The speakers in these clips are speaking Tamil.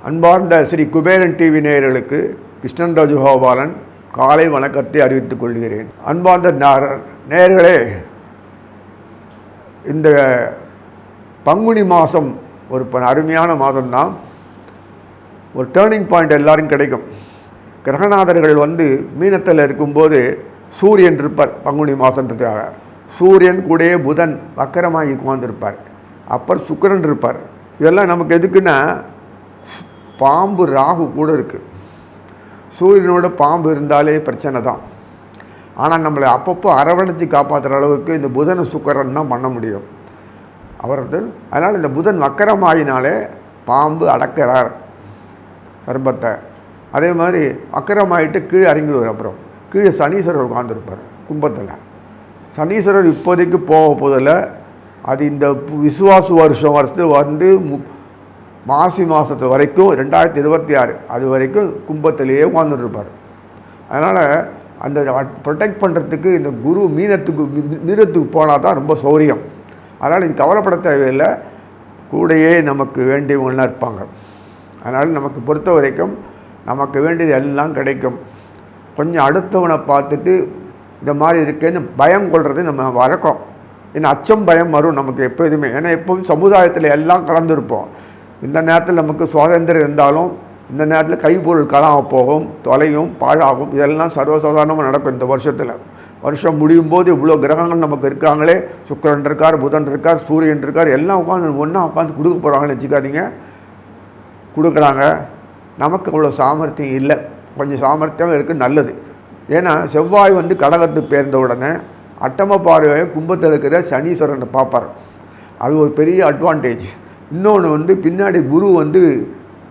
அன்பார்ந்த ஸ்ரீ குபேரன் டிவி நேயர்களுக்கு கிருஷ்ணன் ராஜகோபாலன் காலை வணக்கத்தை அறிவித்துக் கொள்கிறேன். அன்பார்ந்த நேயர்களே, இந்த பங்குனி மாதம் ஒரு அருமையான மாதம்தான். ஒரு டேர்னிங் பாயிண்ட் எல்லாரும் கிடைக்கும். கிரகநாதர்கள் மீனத்தில் இருக்கும்போது சூரியன் இருப்பார். பங்குனி மாதன்றதுக்காக சூரியன் கூட புதன் வக்கரமாகி உட்கார்ந்துருப்பார். அப்புறம் சுக்கிரன் இருப்பார். இதெல்லாம் நமக்கு எதுக்குன்னா, பாம்பு ராகு கூட இருக்குது. சூரியனோட பாம்பு இருந்தாலே பிரச்சனை தான். ஆனால் நம்மளை அப்பப்போ அரவணைச்சி காப்பாற்றுற அளவுக்கு இந்த புதன் சுக்கிரன் தான் பண்ண முடியும் அவர்கள். அதனால் இந்த புதன் வக்கரமாகினாலே பாம்பு அடக்கிறார் கர்ப்பத்தை. அதே மாதிரி வக்கரமாகிட்டு கீழே இறங்கிடுவார். அப்புறம் கீழே சனீஸ்வரர் உட்காந்துருப்பார் கும்பத்தில். சனீஸ்வரர் இப்போதைக்கு போக போதில் அது இந்த விசுவாசு வருஷம் மாசி மாதத்து வரைக்கும் 2026 அது வரைக்கும் கும்பத்திலேயே உட்காந்துருப்பார். அதனால் அந்த ப்ரொடெக்ட் பண்ணுறதுக்கு இந்த குரு மீனத்துக்கு போனால் தான் ரொம்ப சௌரியம். அதனால் இது கவலைப்பட தேவையில்லை. கூடையே நமக்கு வேண்டியவங்களாம் இருப்பாங்க. அதனால் நமக்கு பொறுத்த வரைக்கும் நமக்கு வேண்டியது எல்லாம் கிடைக்கும். கொஞ்சம் அடுத்தவனை பார்த்துட்டு இந்த மாதிரி இருக்கேன்னு பயம் கொள்வது நம்ம வழக்கம். ஏன்னா அச்சம் பயம் வரும் நமக்கு எப்போதுமே. ஏன்னா எப்போதும் சமுதாயத்தில் எல்லாம் கலந்துருப்போம். இந்த நேரத்தில் நமக்கு சுதந்திரம் இருந்தாலும் இந்த நேரத்தில் கைப்பொருள் காணாமல் போகும், தொலையும், பாழாகும். இதெல்லாம் சர்வசாதாரணமாக நடக்கும். இந்த வருஷம் முடியும் போது இவ்வளோ கிரகங்கள் நமக்கு இருக்காங்களே, சுக்கிரன் இருக்கார், புதன் இருக்கார், சூரியன் இருக்கார், எல்லாம் ஒன்றா உட்காந்து கொடுக்க போகிறாங்கன்னு வச்சுக்காதீங்க. கொடுக்குறாங்க. நமக்கு அவ்வளோ சாமர்த்தியம் இல்லை. கொஞ்சம் சாமர்த்தியம் இருக்குது, நல்லது. ஏன்னா செவ்வாய் கடகத்துக்கு பேர்ந்த உடனே அட்டம பார்வையை கும்பத்தில் இருக்கிற சனீஸ்வரனை பார்ப்பார். அது ஒரு பெரிய அட்வான்டேஜ். இன்னொன்று பின்னாடி குரு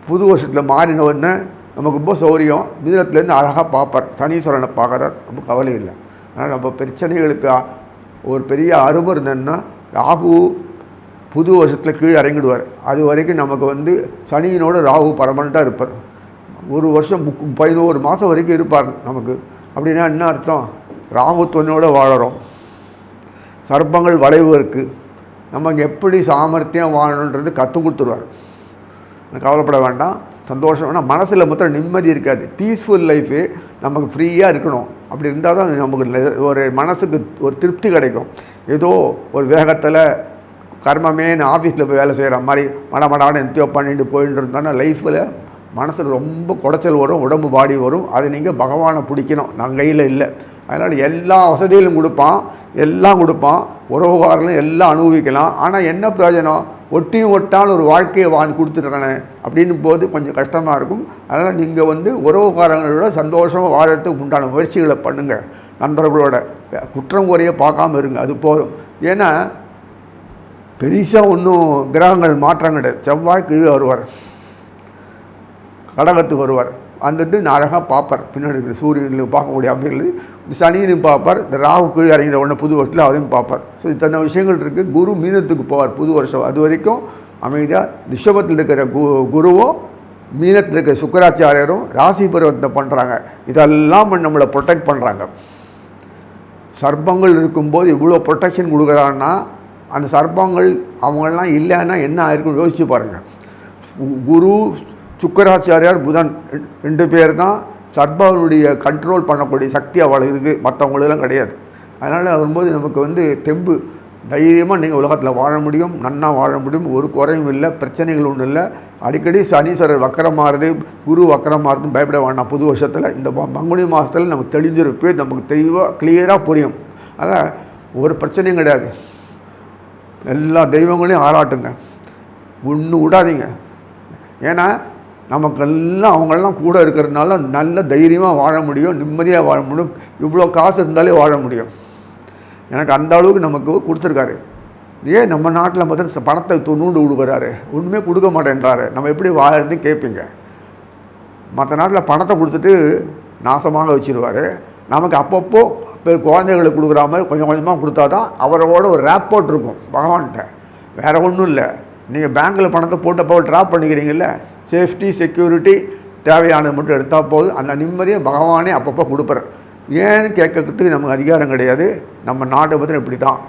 புது வருஷத்தில் மாறினவுடனே நமக்கு ரொம்ப சௌரியம். மிதுனத்துலேருந்து அழகாக பார்ப்பார். சனீஸ்வரனை பார்க்குறார், ரொம்ப கவலை இல்லை. ஆனால் நம்ம பிரச்சனைகளுக்கு ஒரு பெரிய அருமை இருந்ததுன்னா ராகு புது வருஷத்தில் கீழே இறங்கிடுவார். அது வரைக்கும் நமக்கு சனியினோட ராகு பர்மனெண்ட்டாக இருப்பார். ஒரு வருஷம் 11 மாதம் வரைக்கும் இருப்பார் நமக்கு. அப்படின்னா என்ன அர்த்தம்? ராகுத்துவனோடு வாழறோம். சர்ப்பங்கள் வளைவு இருக்குது. நமக்கு எப்படி சாமர்த்தியம் வாழணுன்றது கற்றுக் கொடுத்துருவார். கவலைப்பட வேண்டாம், சந்தோஷம் வேணாம். மனசில் மொத்தம் நிம்மதி இருக்காது. பீஸ்ஃபுல் லைஃபு நமக்கு ஃப்ரீயாக இருக்கணும். அப்படி இருந்தால் தான் நமக்கு ஒரு மனசுக்கு ஒரு திருப்தி கிடைக்கும். ஏதோ ஒரு வேகத்தில் கர்மமே ஆஃபீஸில் போய் வேலை செய்கிற மாதிரி மடமடான்னு எந்தியோ பண்ணிட்டு போயிட்டு இருந்தானா லைஃப்பில் மனசில் ரொம்ப குடைச்சல் வரும், உடம்பு பாடி வரும். அது நீங்கள் பகவானை பிடிக்கணும், நான் கையில் இல்லை. அதனால் எல்லா வசதியிலும் கொடுப்பான், எல்லாம் கொடுப்பான், உறவுகாரங்களும் எல்லாம் அனுபவிக்கலாம். ஆனால் என்ன பிரயோஜனம்? ஒட்டியும் ஒட்டான ஒரு வாழ்க்கையை கொடுத்துட்றானே அப்படின்னு போது கொஞ்சம் கஷ்டமாக இருக்கும். அதனால் நீங்கள் உறவுகாரங்களோட சந்தோஷமாக வாழறதுக்கு உண்டான முயற்சிகளை பண்ணுங்கள். நண்பர்களோட குற்றம் குறைய பார்க்காம இருங்க, அது போதும். ஏன்னா பெருசாக ஒன்றும் கிரகங்கள் மாற்றம் கிடையாது. செவ்வாய் கீழே வருவார், கடகத்துக்கு வருவார். நான் அழகாக பார்ப்பார். பின்னாடி இருக்கிற சூரியனில் பார்க்கக்கூடிய அமைகள் சனியிலும் பார்ப்பார். இந்த ராகு கீழே இறங்கிற உடனே புது வருஷத்தில் அவரையும் பார்ப்பார். ஸோ இத்தனை விஷயங்கள் இருக்குது. குரு மீனத்துக்கு போவார் புது வருஷம். அது வரைக்கும் அமைதியாக ரிஷபத்தில் இருக்கிற குருவும் மீனத்தில் இருக்கிற சுக்கராச்சாரியரும் ராசி பரிவர்த்தனை பண்ணுறாங்க. இதெல்லாம் நம்மளை ப்ரொடெக்ட் பண்ணுறாங்க. சர்ப்பங்கள் இருக்கும்போது இவ்வளோ ப்ரொடெக்ஷன் கொடுக்குறாங்கன்னா அந்த சர்ப்பங்கள் அவங்களெலாம் இல்லைன்னா என்ன ஆயிருக்குன்னு யோசிச்சு பாருங்கள். குரு சுக்கராச்சாரியார் புதன் 2 பேர் தான் சர்ப்பனுடைய கண்ட்ரோல் பண்ணக்கூடிய சக்தி அவளுக்கு இருக்குது, மற்றவங்களெல்லாம் கிடையாது. அதனால் வரும்போது நமக்கு தெம்பு, தைரியமாக நீங்கள் உலகத்தில் வாழ முடியும், நன்னா வாழ முடியும். ஒரு குறையும் இல்லை, பிரச்சனைகள் ஒன்றும் இல்லை. அடிக்கடி சனீஸ்வரர் வக்கரமாகிறது, குரு வக்கரமாகிறதும் பயப்பட வேண்டாம். புது வருஷத்தில் இந்த பங்குனி மாதத்தில் நமக்கு தெளிஞ்சிருப்பே, நமக்கு தெளிவாக கிளியராக புரியும். அதனால் ஒரு பிரச்சனையும் கிடையாது. எல்லா தெய்வங்களையும் ஆராட்டுங்க, ஒன்றும் விடாதீங்க. ஏன்னா நமக்கெல்லாம் அவங்களெல்லாம் கூட இருக்கிறதுனால நல்ல தைரியமாக வாழ முடியும், நிம்மதியாக வாழ முடியும். இவ்வளோ காசு இருந்தாலே வாழ முடியும். எனக்கு அந்த அளவுக்கு நமக்கு கொடுத்துருக்காரு. ஏன் நம்ம நாட்டில் பார்த்தா பணத்தை நூண்டு கொடுக்குறாரு, ஒன்றுமே கொடுக்க மாட்டேன்றாரு. நம்ம எப்படி வாழறதுன்னு கேட்பீங்க. மற்ற நாட்டில் பணத்தை கொடுத்துட்டு நாசமாக வச்சுருவார். நமக்கு அப்பப்போ குழந்தைகளுக்கு கொடுக்குற மாதிரி கொஞ்சம் கொஞ்சமாக கொடுத்தா தான் அவரோட ஒரு ரேப்போர்ட் இருக்கும் பகவான்கிட்ட. வேறு ஒன்றும் இல்லை. நீங்கள் பேங்க்கில் பணத்தை போட்டப்போ ட்ராப் பண்ணிக்கிறீங்கள, சேஃப்டி செக்யூரிட்டி தேவையானது மட்டும் எடுத்தால் போதும். அந்த நிம்மதியை பகவானே அப்பப்போ கொடுப்பார். ஏன்னு கேட்கறதுக்கு நமக்கு அதிகாரம் கிடையாது. நம்ம நாட்டை பற்றி இப்படி தான்.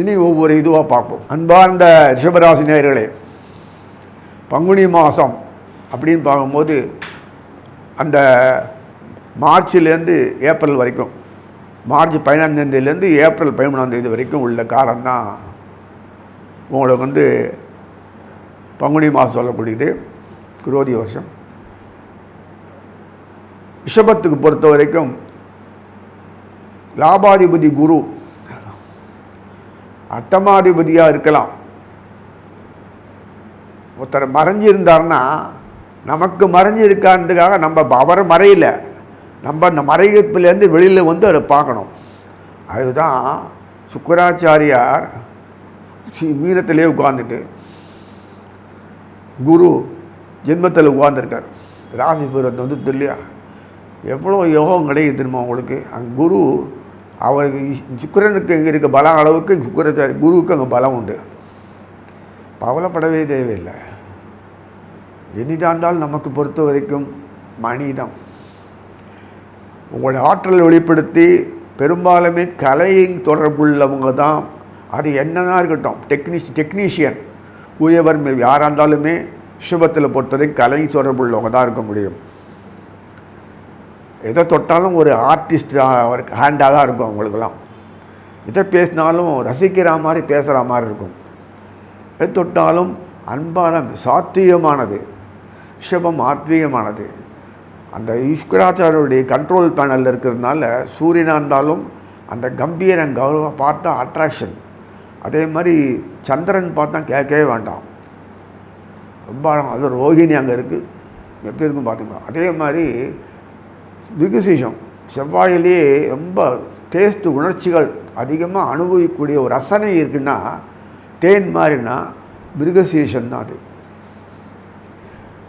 இனி ஒவ்வொரு இதுவாக பார்ப்போம். அன்பார்ந்த ரிஷபராசி நேயர்களே, பங்குனி மாதம் அப்படின்னு பார்க்கும்போது அந்த மார்ச்லேருந்து ஏப்ரல் வரைக்கும், மார்ச் 15 ஏப்ரல் 13 வரைக்கும் உள்ள காலம்தான் உங்களுக்கு பங்குனி மாதம் சொல்லக்கூடியது, குரோதி வருஷம். ரிஷபத்துக்கு பொறுத்த வரைக்கும் லாபாதிபதி குரு அட்டமாதிபதியாக இருக்கலாம். ஒருத்தர் மறைஞ்சிருந்தார்னா நமக்கு மறைஞ்சிருக்கான்றதுக்காக நம்ம அவர் மறையில, நம்ம அந்த மறைப்பிலேருந்து வெளியில் அதை பார்க்கணும். அதுதான் சுக்கராச்சாரியார் மீனத்திலே உட்கார்ந்துட்டு குரு ஜென்மத்தில் உட்கார்ந்துருக்கார். ராசி பருவத்தை இல்லையா, எவ்வளோ யோகம் கிடைக்குது தெரியுமா உங்களுக்கு. அங்கே குரு அவருக்கு சுக்கிரனுக்கு இங்கே இருக்க பலம் அளவுக்கு சுக்கராச்சாரி குருவுக்கு அங்கே பலம் உண்டு. கவலைப்படவே தேவையில்லை. என்னதான் இருந்தாலும் நமக்கு பொறுத்த வரைக்கும் மனிதம் உங்களுடைய ஆற்றலை வெளிப்படுத்தி பெரும்பாலுமே கலையின் தொடர்புள்ளவங்க தான். அது என்னதான் இருக்கட்டும், டெக்னீஷியன் ஊயவர் யாராக இருந்தாலுமே சுபத்தில் பொறுத்தவரைக்கும் கலை தொடர்புள்ளவங்க தான் இருக்க முடியும். எதை தொட்டாலும் ஒரு ஆர்டிஸ்ட் ஒரு ஹேண்டாக தான் இருக்கும் அவங்களுக்கெல்லாம். எதை பேசினாலும் ரசிக்கிற மாதிரி பேசுகிற மாதிரி இருக்கும். எது தொட்டாலும் அன்பான சாத்வீகமானது, ரிஷபம் ஆத்வீகமானது. அந்த ஈஸ்வராச்சாரியுடைய கண்ட்ரோல் பேனலில் இருக்கிறதுனால சூரியனாக இருந்தாலும் அந்த கம்பீரம் கௌரவம் பார்த்தா அட்ராக்ஷன். அதே மாதிரி சந்திரன் பார்த்தா கேட்கவே வேண்டாம், ரொம்ப அது ரோகிணி அங்கே இருக்குது, எப்படி இருக்கும் பார்த்துக்கலாம். அதே மாதிரி விகுசிஷம் செவ்வாயிலேயே ரொம்ப டேஸ்ட்டு உணர்ச்சிகள் அதிகமாக அனுபவிக்கக்கூடிய ஒரு ரசனை இருக்குன்னா தேன் மாதிரினா மிருகசீஷன் தான். அது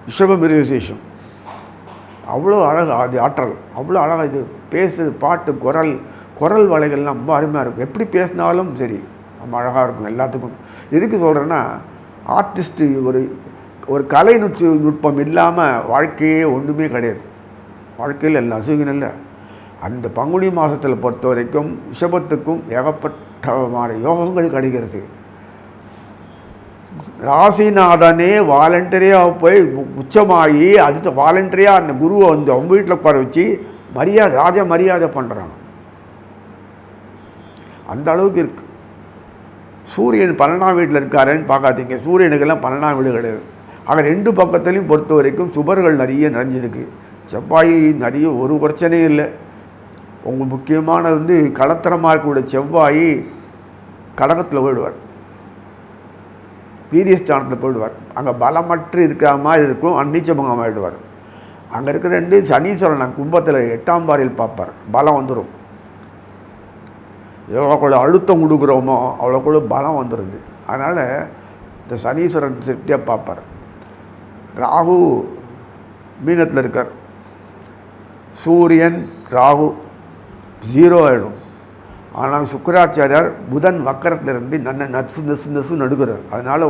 ரிஷப மிருகசீஷம் அவ்வளோ அழகாக, அது ஆற்றல் அவ்வளோ அழகாக. இது பேசுது பாட்டு குரல் வலைகள்லாம் ரொம்ப அருமையாக இருக்கும். எப்படி பேசினாலும் சரி ரொம்ப அழகாக இருக்கும் எல்லாத்துக்கும். எதுக்கு சொல்கிறேன்னா, ஆர்டிஸ்ட்டு ஒரு கலை நுட்பம் இல்லாமல் வாழ்க்கையே ஒன்றுமே கிடையாது. வாழ்க்கையில் எல்லாம் அசுகின் இல்லை. அந்த பங்குனி மாதத்தில் பொறுத்த வரைக்கும் ரிஷபத்துக்கும் ஏகப்பட்ட யோகங்கள் கிடைக்கிறது. ராசிநாதனே வாலண்டரியாக போய் உச்சமாகி அடுத்த வாலண்டரியாக அந்த குருவை அவங்க வீட்டில் உட்கார வச்சு ராஜ மரியாதை பண்ணுறாங்க. அந்த அளவுக்கு இருக்குது. சூரியன் 12ஆம் வீட்டில் இருக்காருன்னு பார்க்காதீங்க. சூரியனுக்கெல்லாம் 12ஆம் வீடு கிடையாது. ஆக 2 பக்கத்துலையும் பொறுத்த வரைக்கும் சுபர்கள் நிறைய நிறைஞ்சிருக்கு. செவ்வாய் நிறைய ஒரு பிரச்சனையும் இல்லை. உங்கள் முக்கியமான களத்திரமாக இருக்கக்கூடிய செவ்வாய் கடகத்தில் போயிடுவார், வீரியஸ்தானத்தில் போயிடுவார். அங்கே பலமற்று இருக்கிற மாதிரி இருக்கும், அந்நீச்சபங்கம் ஆகிடுவார். அங்கே இருக்கிற 2 சனீஸ்வரன் கும்பத்தில் 8ஆம் பாறையில் பார்ப்பார், பலம் வந்துடும். எவ்வளோக்குள்ள அழுத்தம் கொடுக்குறோமோ அவ்வளோக்குள்ள பலம் வந்துடுது. அதனால் இந்த சனீஸ்வரன் திருப்தியாக பார்ப்பார். ராகு மீனத்தில் இருக்கார். சூரியன் ராகு 0 ஆகிடும். ஆனால் சுக்கராச்சாரியார் புதன் வக்கரத்திலிருந்து நசு நடுக்கிறார். அதனால்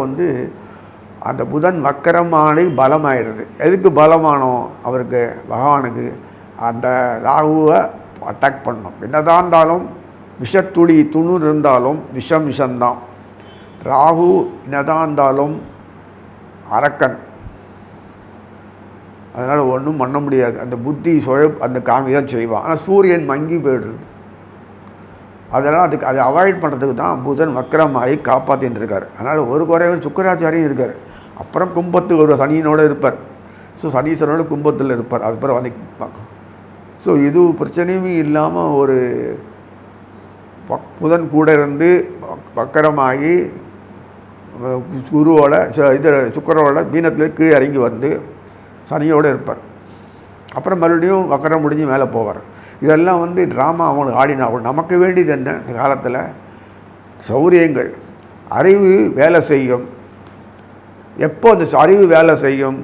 அந்த புதன் வக்கரமானி பலமாயிடுது. எதுக்கு பலமானோம் அவருக்கு, பகவானுக்கு அந்த ராகுவை அட்டாக் பண்ணணும். என்னதான் இருந்தாலும் விஷத்துளி துணூர் இருந்தாலும் விஷம்தான். ராகு என்னதான் இருந்தாலும் அரக்கன், அதனால் ஒன்றும் பண்ண முடியாது. அந்த புத்தி அந்த காமிதான் செய்வான். ஆனால் சூரியன் மங்கி போய்டுறது. அதெல்லாம் அதை அவாய்ட் பண்ணுறதுக்கு தான் புதன் வக்கரமாகி காப்பாற்றின்னு இருக்கார். அதனால் ஒரு குறைவன் சுக்கராச்சாரியும் இருக்கார். அப்புறம் கும்பத்துக்கு ஒரு சனியனோடு இருப்பார். ஸோ சனீஸ்வரனோட கும்பத்தில் இருப்பார். அதுக்கப்புறம் பார்க்கும். ஸோ இது பிரச்சனையுமே இல்லாமல் ஒரு புதன் கூட இருந்து வக்கரமாகி குருவோட சுக்கரோட மீனத்தில் கீழே இறங்கி சனியோடு இருப்பார். அப்புறம் மறுபடியும் வக்கரம் முடிஞ்சு மேலே போவார். இதெல்லாம் ட்ராமா அவங்களுக்கு ஆடினாகும். நமக்கு வேண்டியது என்ன இந்த காலத்தில்? சௌரியங்கள். அறிவு வேலை செய்யும். எப்போ அந்த அறிவு வேலை செய்யும்,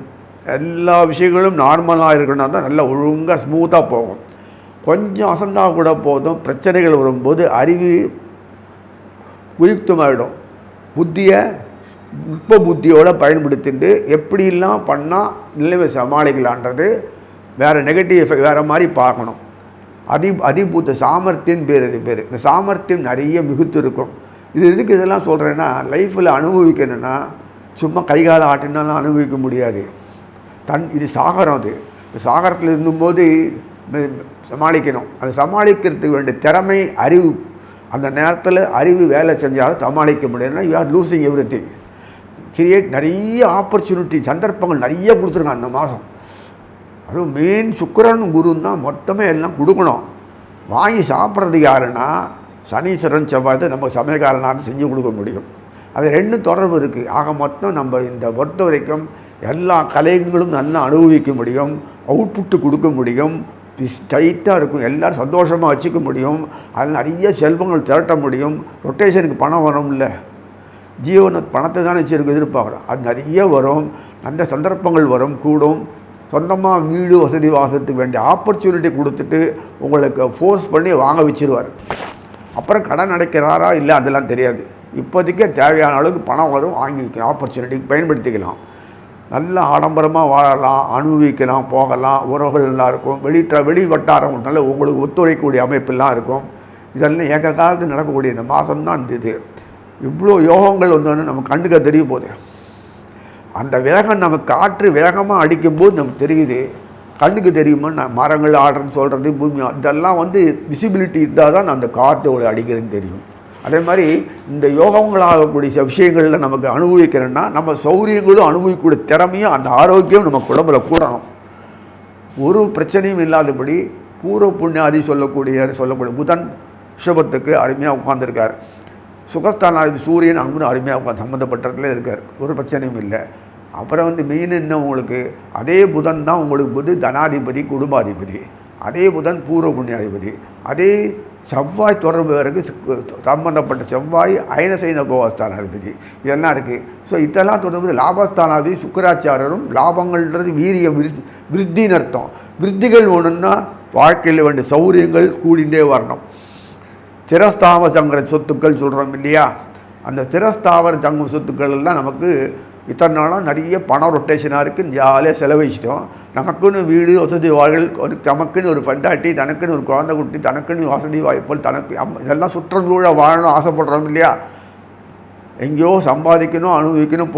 எல்லா விஷயங்களும் நார்மலாக இருக்கணும் தான் நல்லா ஒழுங்காக ஸ்மூத்தாக போகும். கொஞ்சம் அசந்தால் கூட போதும், பிரச்சனைகள் வரும்போது அறிவு உயுக்தமாகிடும். நுட்ப புத்தியோடு பயன்படுத்திட்டு எப்படிலாம் பண்ணால் நிலைமை சமாளிக்கலான்றது வேறு நெகட்டிவ் எஃபெக்ட் வேறு மாதிரி பார்க்கணும். அதிபூத்த சாமர்த்தியம் பேர். இந்த சாமர்த்தியம் நிறைய மிகுத்து இருக்கும். இது எதுக்கு இதெல்லாம் சொல்கிறேன்னா, லைஃப்பில் அனுபவிக்கணுன்னா சும்மா கைகால ஆட்டினாலும் அனுபவிக்க முடியாது. இது சாகரம். அது இந்த சாகரத்தில் இருந்தும்போது சமாளிக்கணும். அது சமாளிக்கிறதுக்கு வேண்டிய திறமை, அறிவு, அந்த நேரத்தில் அறிவு வேலை செஞ்சாலும் சமாளிக்க முடியாதுன்னா you are losing every thing. நிறைய ஆப்பர்ச்சுனிட்டி, சந்தர்ப்பங்கள் நிறைய கொடுத்துருக்காங்க அந்த மாதம். அதுவும் மெயின் சுக்கிரன் குருன்னு தான் மொத்தமே எல்லாம் கொடுக்கணும். வாங்கி சாப்பிட்றது யாருன்னா சனீஸ்வரன், செவ்வாய் நம்ம சமயக்காரனாக செஞ்சு கொடுக்க முடியும். அது ரெண்டும் தொடர்பு இருக்குது. ஆக மொத்தம் நம்ம இந்த பொறுத்த வரைக்கும் எல்லா கலைகளும் நல்லா அனுபவிக்க முடியும், அவுட்புட்டு கொடுக்க முடியும், டைட்டாக இருக்கும், எல்லோரும் சந்தோஷமாக வச்சுக்க முடியும், அதில் நிறைய செல்வங்கள் திரட்ட முடியும். ரொட்டேஷனுக்கு பணம் வரும் இல்லை, ஜீவன பணத்தை தானே வச்சுருக்கு எதிர்பார்க்குறோம். அது நிறைய வரும், நல்ல சந்தர்ப்பங்கள் வரும், கூடும். சொந்தமாக வீடு வசதி வாசத்துக்கு வேண்டிய ஆப்பர்ச்சுனிட்டி கொடுத்துட்டு உங்களுக்கு ஃபோர்ஸ் பண்ணி வாங்க வச்சுருவார். அப்புறம் கடன் அடைக்கிறாரா இல்லை அதெல்லாம் தெரியாது. இப்போதைக்கே தேவையான அளவுக்கு பணம் வரும், வாங்கி வைக்கலாம், ஆப்பர்ச்சுனிட்டிக்கு பயன்படுத்திக்கலாம். நல்ல ஆடம்பரமாக வாழலாம், அனுபவிக்கலாம், போகலாம், உறவுகள் நல்லா இருக்கும், வெளி வட்டாரம் நல்ல உங்களுக்கு ஒத்துழைக்கக்கூடிய அமைப்பெல்லாம் இருக்கும். இதெல்லாம் ஏக காலத்தில் நடக்கக்கூடிய இந்த மாதம்தான் இது. இவ்வளோ யோகங்கள் வந்தோன்னு நம்ம கண்ணுக்கு தெரிய போகுது. அந்த வேகம் நமக்கு காற்று வேகமாக அடிக்கும்போது நமக்கு தெரியுது. கண்ணுக்கு தெரியுமா, நான் மரங்கள் ஆடுறேன்னு சொல்கிறது, பூமி, இதெல்லாம் விசிபிலிட்டி இருந்தால் தான் அந்த காற்று அடிக்கிறதுன்னு தெரியும். அதே மாதிரி இந்த யோகங்களாகக்கூடிய விஷயங்களில் நமக்கு அனுபவிக்கிறோன்னா நம்ம சௌரியங்களும் அனுபவிக்கக்கூடிய திறமையும் அந்த ஆரோக்கியம் நம்ம உடம்புல கூடணும். ஒரு பிரச்சனையும் இல்லாதபடி பூர்வ புண்ணியாதி சொல்லக்கூடிய புதன் ரிஷபத்துக்கு அருமையாக உட்காந்துருக்கார். சுகஸ்தானாதி சூரியன் அங்கே அருமையாக உட்காந்து சம்மந்தப்பட்டதுல இருக்கார், ஒரு பிரச்சனையும் இல்லை. அப்புறம் மெயின் என்ன உங்களுக்கு, அதே புதன் தான் உங்களுக்கு தனாதிபதி, குடும்பாதிபதி. அதே புதன் பூர்வ புண்ணியாதிபதி. அதே செவ்வாய் தொடர்பு இருக்குது, சம்பந்தப்பட்ட செவ்வாய் அயனசைன கோவஸ்தானாதிபதி, இதெல்லாம் இருக்குது. ஸோ இதெல்லாம் தொடர்பு லாபஸ்தானாதிபதி சுக்கராச்சாரரும். லாபங்கள்ன்றது வீரிய விருத்தின்னு அர்த்தம். விருத்திகள் ஒன்றுன்னா வாழ்க்கையில் வேண்டிய சௌரியங்கள் கூடிண்டே வரணும். திரஸ்தாவர சங்கர சொத்துக்கள் சொல்கிறோம் இல்லையா, அந்த திரஸ்தாவர சங்க சொத்துக்கள் எல்லாம் நமக்கு இத்தனை நாளாக நிறைய பணம் ரொட்டேஷனாக இருக்குது, ஜாலியாக செலவழிச்சிட்டோம். நமக்குன்னு வீடு வசதி வாழ்கள், தமக்குன்னு ஒரு பண்டாட்டி, தனக்குன்னு ஒரு குழந்தை குட்டி, தனக்குன்னு வசதி வாய்ப்புகள், தனக்கு இதெல்லாம் சுற்றுச்சூழ வாழணும் ஆசைப்படுறோம் இல்லையா. எங்கேயோ சம்பாதிக்கணும், அனுபவிக்கணும்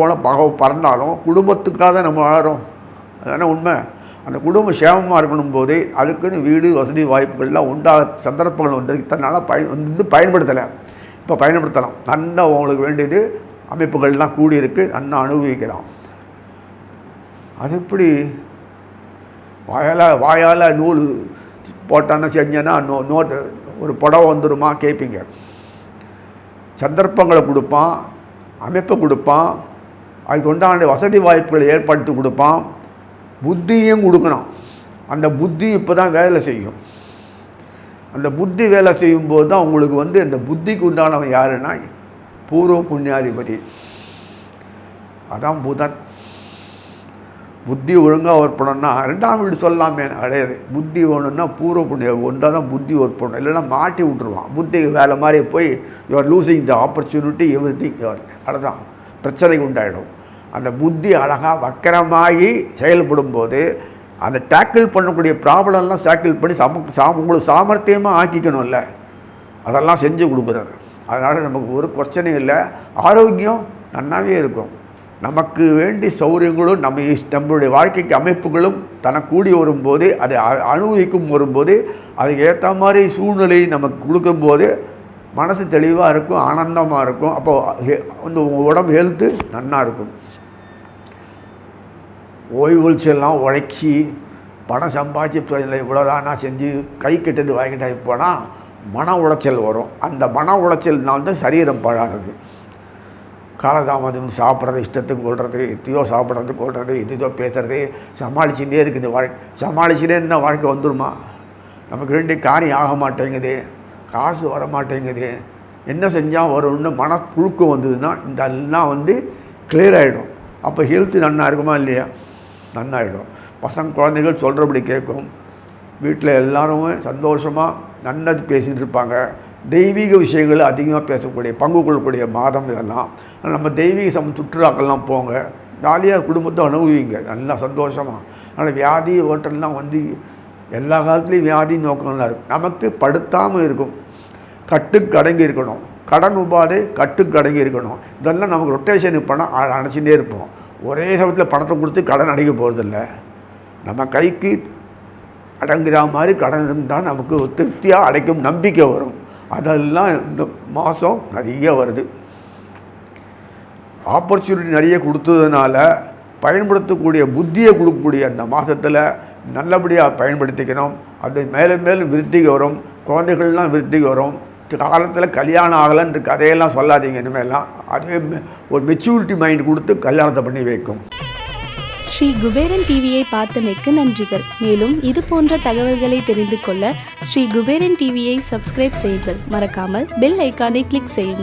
பறந்தாலும் குடும்பத்துக்காக நம்ம வாழறோம், அதுதானே உண்மை. அந்த குடும்பம் சேமமாக இருக்கணும் போது அதுக்குன்னு வீடு வசதி வாய்ப்புகள்லாம் சந்தர்ப்பங்கள் இத்தனை நாளாக பயன்படுத்தலை. இப்போ பயன்படுத்தலாம். நல்லா உங்களுக்கு வேண்டியது அமைப்புகள்லாம் கூடியிருக்கு, நல்லா அனுபவிக்கலாம். அது எப்படி வாயால் நூல் போட்டான்னா செஞ்சேன்னா நோட்டு ஒரு புடவை வந்துடுமா கேட்பீங்க. சந்தர்ப்பங்களை கொடுப்பான், அமைப்பை கொடுப்பான், அதுக்கு உண்டான வசதி வாய்ப்புகளை ஏற்படுத்தி கொடுப்பான், புத்தியும் கொடுக்கணும். அந்த புத்தி இப்போ தான் வேலை செய்யும். அந்த புத்தி வேலை செய்யும்போது தான் உங்களுக்கு அந்த புத்திக்கு உண்டானவன் யாருன்னா பூர்வ புண்ணியாதிபதி, அதான் புதன். புத்தி ஒழுங்காக ஒர்க் பண்ணணும்னா ரெண்டாம் வீடு சொல்லலாமே கிடையாது. புத்தி வேணும்னா பூர்வ புண்ணியம் ஒன்றால் தான் புத்தி ஒர்க் பண்ணணும், இல்லைன்னா மாட்டி விட்டுருவான். புத்தி வேலை மாதிரி போய் you're losing the opportunity everything, அதுதான் பிரச்சனைக்கு உண்டாயிடும். அந்த புத்தி அழகாக வக்கரமாகி செயல்படும் போது அந்த டேக்கிள் பண்ணக்கூடிய ப்ராப்ளம்லாம் டேக்கிள் பண்ணி உங்களுக்கு சாமர்த்தியமாக ஆக்கிக்கணும்ல, அதெல்லாம் செஞ்சு கொடுக்குறாரு. அதனால் நமக்கு ஒரு பிரச்சனையும் இல்லை, ஆரோக்கியம் நன்னாவே இருக்கும். நமக்கு வேண்டிய சௌரியங்களும் நம்மளுடைய வாழ்க்கைக்கு அமைப்புகளும் தனக்கூடி வரும்போது, அதை அனுபவிக்கும் வரும்போது, அதுக்கு ஏற்ற மாதிரி சூழ்நிலை நமக்கு கொடுக்கும்போது மனசு தெளிவாக இருக்கும், ஆனந்தமாக இருக்கும். அப்போது உங்கள் உடம்பு ஹெல்த்து நன்னா இருக்கும். ஓய்வுச்செல்லாம் உழைச்சி பணம் சம்பாதிச்சு இவ்வளோதானா செஞ்சு கை கெட்டது வாங்கிட்டாய் போனால் மன உளைச்சல் வரும். அந்த மன உளைச்சல்னால்தான் சரீரம் பாழாகுது. காலதாமதம், சாப்பிட்றது இஷ்டத்துக்கு கொள்வது, எத்தையோ சாப்பிட்றது கொள்வது, எதையோ பேசுறது, சமாளிச்சுட்டே இருக்குது வாழ்க்கை. சமாளிச்சுட்டே இருந்தால் வாழ்க்கை வந்துடுமா? நமக்கு வேண்டிய காரியம் ஆக மாட்டேங்குது, காசு வர மாட்டேங்குது, என்ன செஞ்சால் வரும்னு மனப்புழுக்கம் வந்ததுன்னா இதெல்லாம் கிளியர் ஆகிடும். அப்போ ஹெல்த்து நன்னா இருக்குமா இல்லையா? நன்னாயிடும். பசங்க குழந்தைகள் சொல்கிறபடி கேட்கும், வீட்டில் எல்லோருமே சந்தோஷமாக நல்லது பேசிகிட்டு இருப்பாங்க. தெய்வீக விஷயங்கள் அதிகமாக பேசக்கூடிய பங்கு கொள்ளக்கூடிய மாதம் இதெல்லாம். நம்ம தெய்வீக சுற்றுலாக்கள்லாம் போங்க, ஜாலியாக குடும்பத்தை அனுபவிங்க, நல்லா சந்தோஷமாக. அதனால் வியாதி ஓட்டல்லாம் எல்லா காலத்துலேயும் வியாதி நோக்கங்கள்லாம் இருக்கும். நமக்கு படுத்தாமல் இருக்கும், கட்டுக்கு அடங்கி இருக்கணும். கடன் உபாதை கட்டுக்கு அடங்கி இருக்கணும். இதெல்லாம் நமக்கு ரொட்டேஷனுக்கு பணம் அணைச்சிட்டே இருப்போம். ஒரே சமயத்தில் பணத்தை கொடுத்து கடன் அடைக்க போகிறதில்ல. நம்ம கைக்கு அடங்குற மாதிரி கடன் இருந்தால் நமக்கு திருப்தியாக அடைக்கும் நம்பிக்கை வரும். அதெல்லாம் இந்த மாதம் நிறைய வருது. ஆப்பர்ச்சுனிட்டி நிறைய கொடுத்ததுனால பயன்படுத்தக்கூடிய புத்தியை கொடுக்கக்கூடிய அந்த மாதத்தில் நல்லபடியாக பயன்படுத்திக்கணும். அது மேலும் மேலும் விருத்திக்கு வரும். குழந்தைகள்லாம் விருத்திக்கு வரும். காலத்தில் கல்யாணம் ஆகலைன்ற கதையெல்லாம் சொல்லாதீங்க. இனிமேலாம் அதே ஒரு மெச்சூரிட்டி மைண்ட் கொடுத்து கல்யாணத்தை பண்ணி வைக்கும். ஸ்ரீ குபேரன் டிவியை பார்த்தமைக்கு நன்றிகள். மேலும் இது போன்ற தகவல்களை தெரிந்து கொள்ள ஸ்ரீ குபேரன் டிவியை சப்ஸ்கிரைப் செய்யுங்கள். மறக்காமல் பெல் ஐக்கானை கிளிக் செய்யுங்கள்.